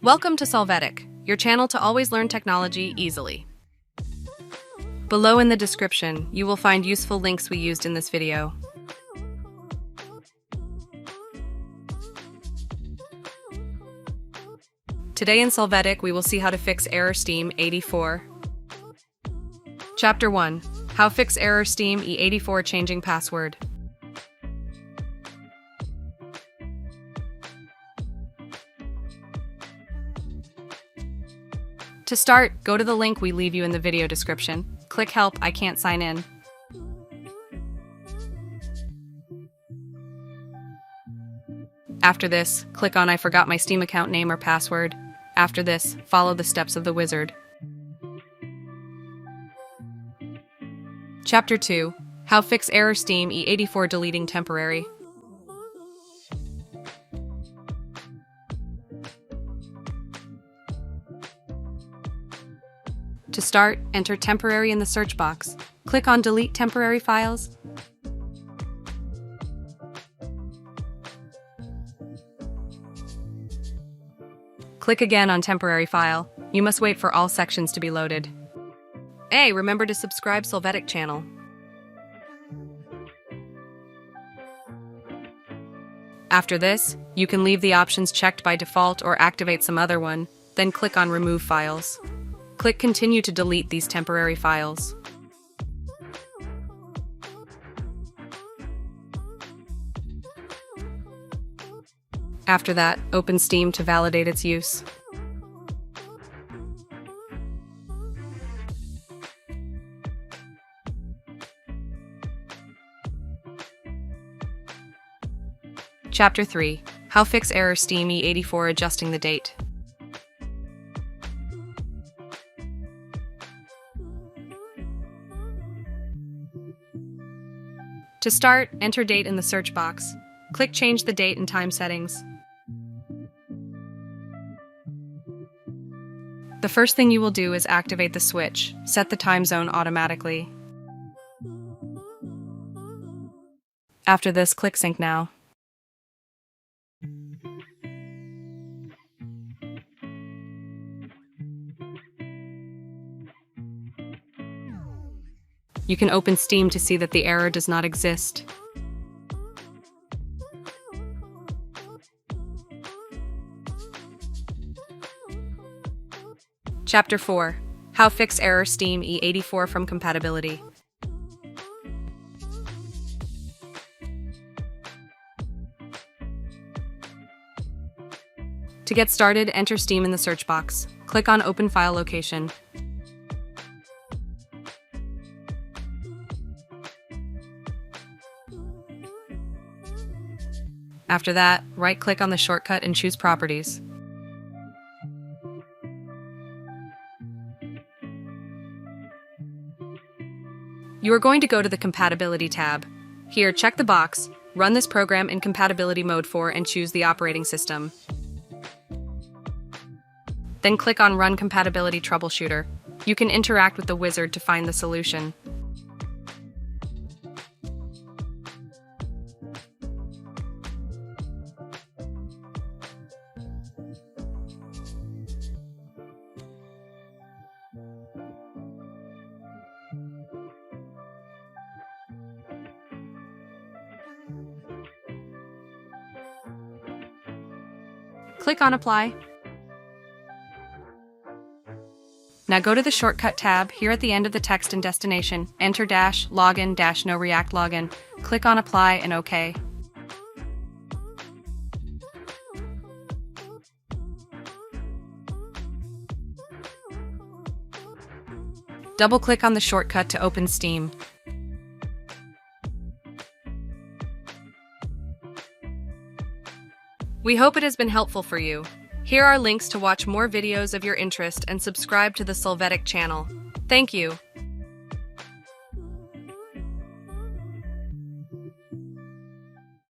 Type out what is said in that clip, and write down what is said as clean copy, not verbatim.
Welcome to Solvetic, your channel to always learn technology easily. Below in the description, you will find useful links we used in this video. Today in Solvetic, we will see how to fix error Steam E84. Chapter 1. How fix error Steam E84 changing password. To start, go to the link we leave you in the video description. Click Help, I can't sign in. After this, click on I forgot my Steam account name or password. After this, follow the steps of the wizard. Chapter 2. How fix error Steam E84 deleting temporary. To start, enter temporary in the search box. Click on Delete Temporary Files. Click again on Temporary File. You must wait for all sections to be loaded. Hey, remember to subscribe Solvetic channel. After this, you can leave the options checked by default or activate some other one, then click on Remove Files. Click Continue to delete these temporary files. After that, open Steam to validate its use. Chapter 3. How fix error Steam E84 adjusting the date. To start, enter date in the search box. Click Change the date and time settings. The first thing you will do is activate the switch. Set the time zone automatically. After this, click Sync Now. You can open Steam to see that the error does not exist. Chapter 4. How fix error Steam E84 from compatibility. To get started, enter Steam in the search box. Click on Open File Location. After that, right-click on the shortcut and choose Properties. You are going to go to the Compatibility tab. Here, check the box, run this program in compatibility mode for, and choose the operating system. Then click on Run Compatibility Troubleshooter. You can interact with the wizard to find the solution. Click on Apply. Now go to the Shortcut tab, here at the end of the text and destination. Enter -login -no React login. Click on Apply and OK. Double-click on the shortcut to open Steam. We hope it has been helpful for you. Here are links to watch more videos of your interest and subscribe to the Solvetic channel. Thank you.